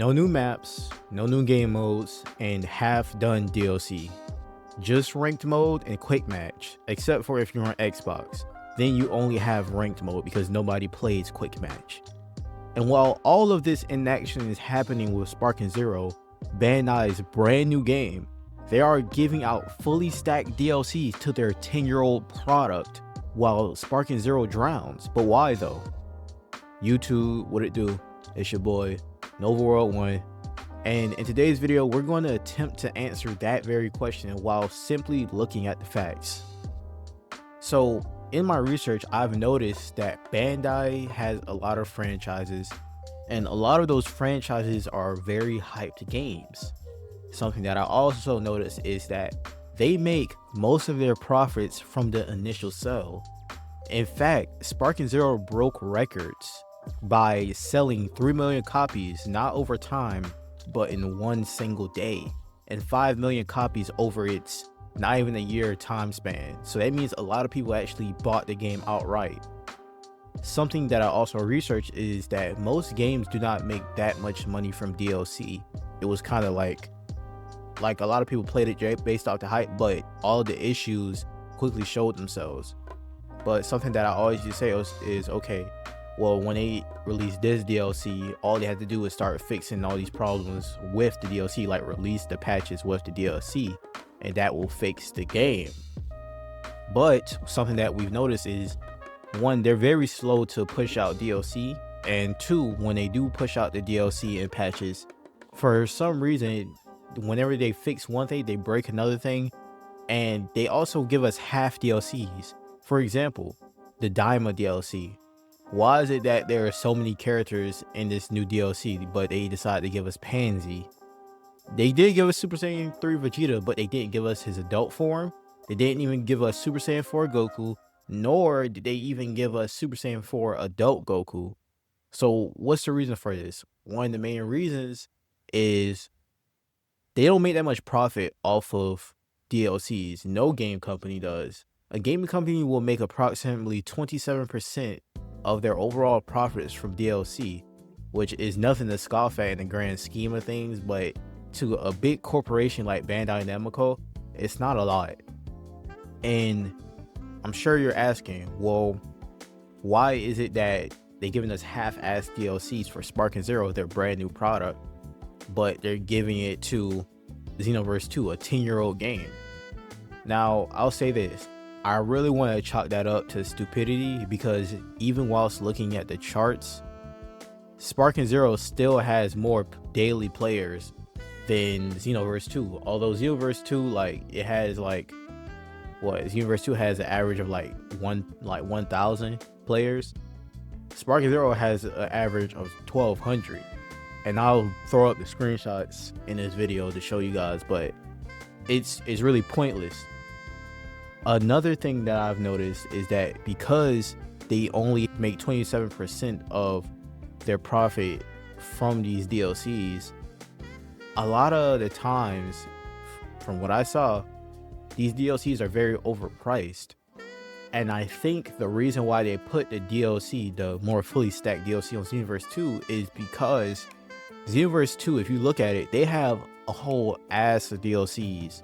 No new maps, no new game modes, and half-done DLC. Just ranked mode and quick match, except for if you're on Xbox. Then you only have ranked mode because nobody plays quick match. And while all of this inaction is happening with Sparking Zero, Bandai's brand new game, they are giving out fully stacked DLCs to their 10-year-old product while Sparking Zero drowns. But why though? YouTube, what it do? It's your boy, Nova World 1. And in today's video, we're going to attempt to answer that very question while simply looking at the facts. So in my research, I've noticed that Bandai has a lot of franchises, and a lot of those franchises are very hyped games. Something that I also noticed is that they make most of their profits from the initial sell. In fact, Sparking Zero broke records by selling 3 million copies, not over time, but in one single day, and 5 million copies over its not even a year time span. So that means a lot of people actually bought the game outright. Something that I also researched is that most games do not make that much money from DLC. It was kind of like a lot of people played it based off the hype, but all the issues quickly showed themselves. But something that I always just say is okay, well, when they release this DLC, all they have to do is start fixing all these problems with the DLC, like release the patches with the DLC, and that will fix the game. But something that we've noticed is, one, they're very slow to push out DLC, and two, when they do push out the DLC and patches, for some reason, whenever they fix one thing, they break another thing, and they also give us half DLCs. For example, the Daima DLC. Why is it that there are so many characters in this new DLC, but they decided to give us Pansy? They did give us Super Saiyan 3 Vegeta, but they didn't give us his adult form. They didn't even give us Super Saiyan 4 Goku, nor did they even give us Super Saiyan 4 adult Goku. So what's the reason for this? One of the main reasons is they don't make that much profit off of DLCs. No game company does. A gaming company will make approximately 27% of their overall profits from DLC, which is nothing to scoff at in the grand scheme of things, but to a big corporation like Bandai Namco, it's not a lot. And I'm sure you're asking, well, why is it that they're giving us half-assed DLCs for Sparking Zero, their brand new product, but they're giving it to Xenoverse 2, a 10-year-old game? Now, I'll say this. I really want to chalk that up to stupidity, because even whilst looking at the charts, Sparking Zero still has more daily players than Xenoverse 2. Although Xenoverse 2, it has Xenoverse 2 has an average of 1,000 players. Sparking Zero has an average of 1,200. And I'll throw up the screenshots in this video to show you guys, but it's really pointless. Another thing that I've noticed is that because they only make 27% of their profit from these DLCs, a lot of the times, from what I saw, these DLCs are very overpriced. And I think the reason why they put the DLC, the more fully stacked DLC on Xenoverse 2, is because Xenoverse 2, if you look at it, they have a whole ass of DLCs.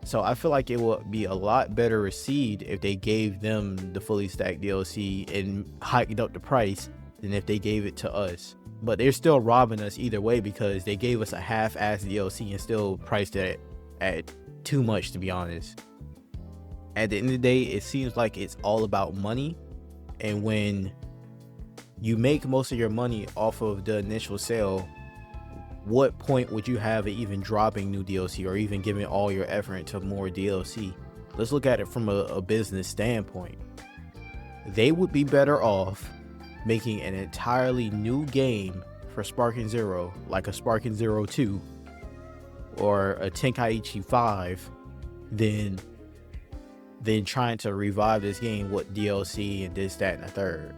So I feel like it would be a lot better received if they gave them the fully stacked DLC and hiked up the price than if they gave it to us. But they're still robbing us either way, because they gave us a half-ass DLC and still priced it at too much, to be honest. At the end of the day, it seems like it's all about money. And when you make most of your money off of the initial sale, what point would you have at even dropping new DLC or even giving all your effort into more DLC? Let's look at it from a business standpoint. They would be better off making an entirely new game for Sparking Zero, like a Sparking Zero 2 or a Tenkaichi 5, than trying to revive this game with DLC and this, that, and the third.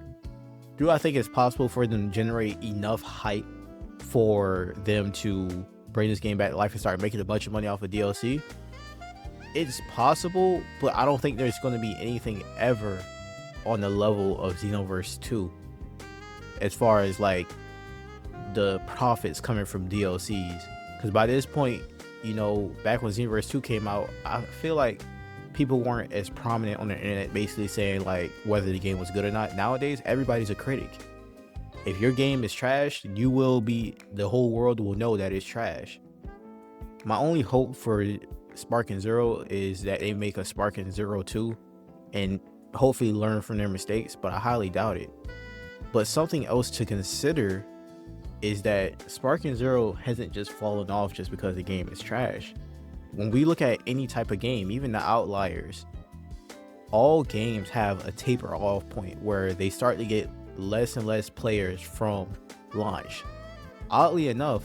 Do I think it's possible for them to generate enough hype for them to bring this game back to life and start making a bunch of money off of DLC? It's possible, but I don't think there's going to be anything ever on the level of Xenoverse 2 as far as the the profits coming from DLCs. Because by this point, you know, back when Xenoverse 2 came out, I feel like people weren't as prominent on the internet basically saying like whether the game was good or not. Nowadays, everybody's a critic. If your game is trash, the whole world will know that it's trash. My only hope for Sparking Zero is that they make a Sparking Zero 2 and hopefully learn from their mistakes, but I highly doubt it. But something else to consider is that Sparking Zero hasn't just fallen off just because the game is trash. When we look at any type of game, even the outliers, all games have a taper off point where they start to get less and less players from launch. Oddly enough,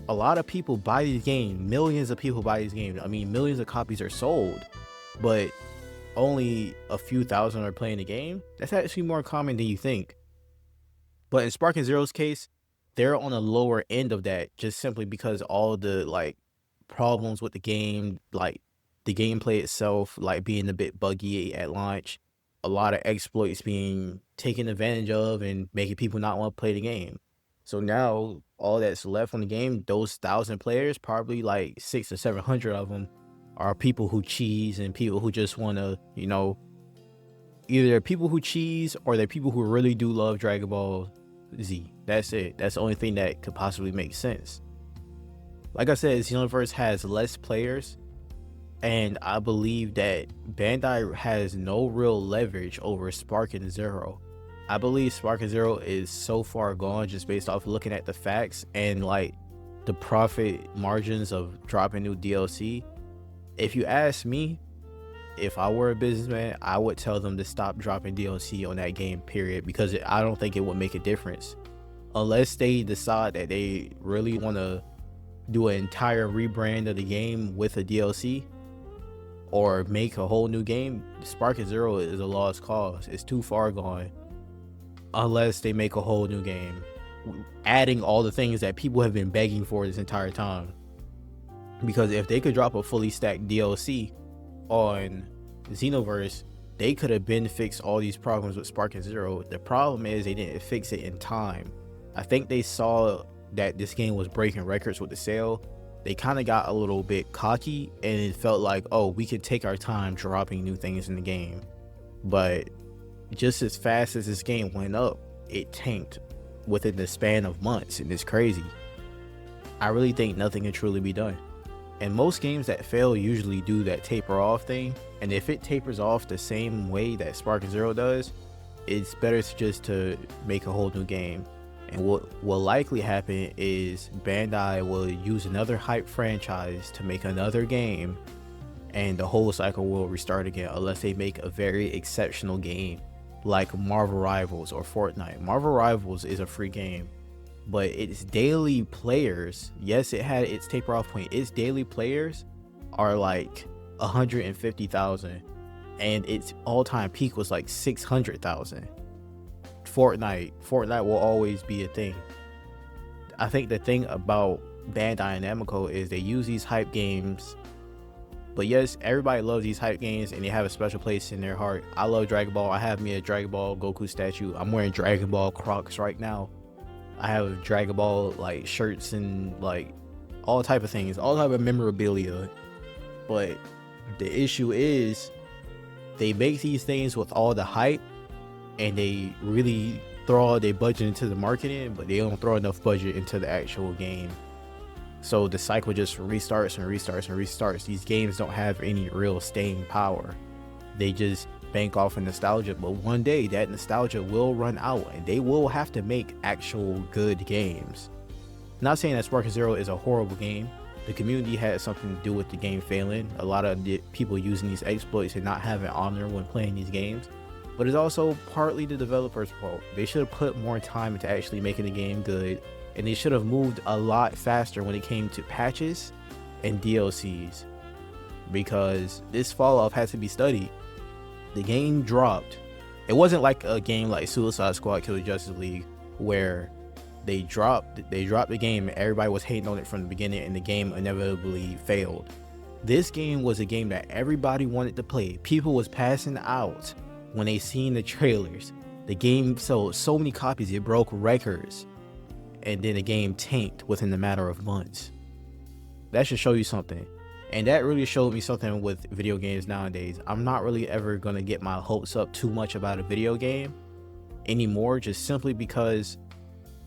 a lot of people buy these games, millions of people buy these games. I mean, millions of copies are sold, but only a few thousand are playing the game. That's actually more common than you think. But in Sparking Zero's case, they're on the lower end of that just simply because all the like problems with the game, like the gameplay itself, like being a bit buggy at launch, a lot of exploits being taken advantage of and making people not want to play the game. So now all that's left on the game, those 1,000 players, probably like 600 or 700 of them are people who cheese and people who just want to, you know, either they're people who cheese or they're people who really do love Dragon Ball Z. That's it. That's the only thing that could possibly make sense. Like I said, Xenoverse has less players, and I believe that Bandai has no real leverage over Sparking Zero. I believe Sparking Zero is so far gone just based off looking at the facts and like the profit margins of dropping new DLC. If you ask me, if I were a businessman, I would tell them to stop dropping DLC on that game, period, because I don't think it would make a difference. Unless they decide that they really want to do an entire rebrand of the game with a DLC or make a whole new game, Sparking Zero is a lost cause. It's too far gone. Unless they make a whole new game, adding all the things that people have been begging for this entire time. Because if they could drop a fully stacked DLC on Xenoverse, they could have been fixed all these problems with Sparking Zero. The problem is they didn't fix it in time. I think they saw that this game was breaking records with the sale. They kind of got a little bit cocky and it felt like, oh, we could take our time dropping new things in the game. But just as fast as this game went up, it tanked within the span of months, and it's crazy. I really think nothing can truly be done. And most games that fail usually do that taper off thing, and if it tapers off the same way that Sparking Zero does, it's better just to make a whole new game. And what will likely happen is Bandai will use another hype franchise to make another game, and the whole cycle will restart again unless they make a very exceptional game like Marvel Rivals or Fortnite. Marvel Rivals is a free game, but its daily players, yes, it had its taper off point, its daily players are like 150,000 and its all-time peak was like 600,000. Fortnite will always be a thing. I think the thing about Bandai and Namco is they use these hype games. But yes, everybody loves these hype games and they have a special place in their heart. I love Dragon Ball. I have me a Dragon Ball Goku statue. I'm wearing Dragon Ball Crocs right now. I have Dragon Ball like shirts and like all type of things, all type of memorabilia. But the issue is they make these things with all the hype and they really throw all their budget into the marketing, but they don't throw enough budget into the actual game. So the cycle just restarts and restarts and restarts. These games don't have any real staying power. They just bank off of nostalgia, but one day that nostalgia will run out and they will have to make actual good games. Not saying that Sparking Zero is a horrible game. The community had something to do with the game failing. A lot of the people using these exploits and not having honor when playing these games. But it's also partly the developer's fault. They should have put more time into actually making the game good, and they should have moved a lot faster when it came to patches and DLCs, because this fall off has to be studied. The game dropped. It wasn't like a game like Suicide Squad Kill the Justice League where they dropped the game and everybody was hating on it from the beginning and the game inevitably failed. This game was a game that everybody wanted to play. People was passing out when they seen the trailers. The game sold so many copies, it broke records. and then the game tanked within a matter of months. That should show you something. And that really showed me something with video games nowadays. I'm not really ever gonna get my hopes up too much about a video game anymore, just simply because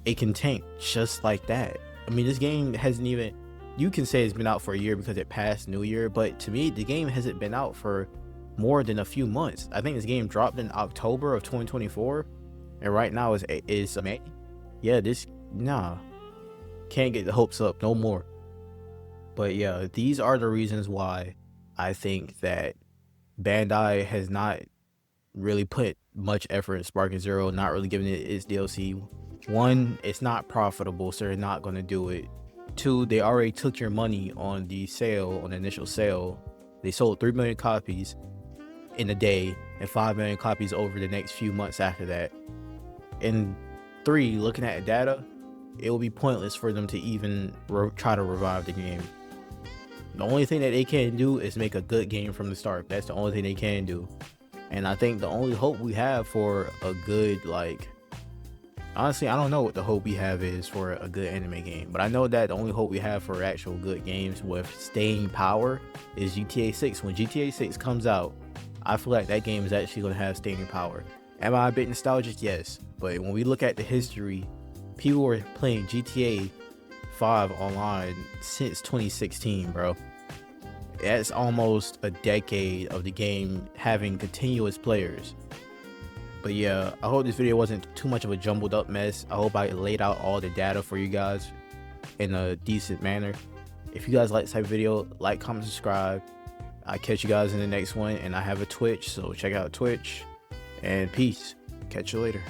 it can tank just like that. I mean, this game hasn't even, you can say it's been out for a year because it passed New Year, but to me, the game hasn't been out for more than a few months. I think this game dropped in October of 2024, and right now is May. Yeah, can't get the hopes up no more. But yeah, these are the reasons why I think that Bandai has not really put much effort in Sparking Zero, not really giving it its DLC. One, it's not profitable, so they're not going to do it. Two, they already took your money on the sale, on the initial sale. They sold 3 million copies in a day and 5 million copies over the next few months after that. And three, looking at the data, it will be pointless for them to even try to revive the game. The only thing that they can do is make a good game from the start. That's the only thing they can do. And I think the only hope we have for a good, honestly, I don't know what the hope we have is for a good anime game, but I know that the only hope we have for actual good games with staying power is GTA 6. When GTA 6 comes out, I feel like that game is actually going to have staying power. Am I a bit nostalgic? Yes. But when we look at the history, people were playing GTA 5 online since 2016, bro. That's almost a decade of the game having continuous players. But yeah, I hope this video wasn't too much of a jumbled up mess. I hope I laid out all the data for you guys in a decent manner. If you guys like this type of video, like, comment, subscribe. I'll catch you guys in the next one, and I have a Twitch, so check out Twitch, and peace. Catch you later.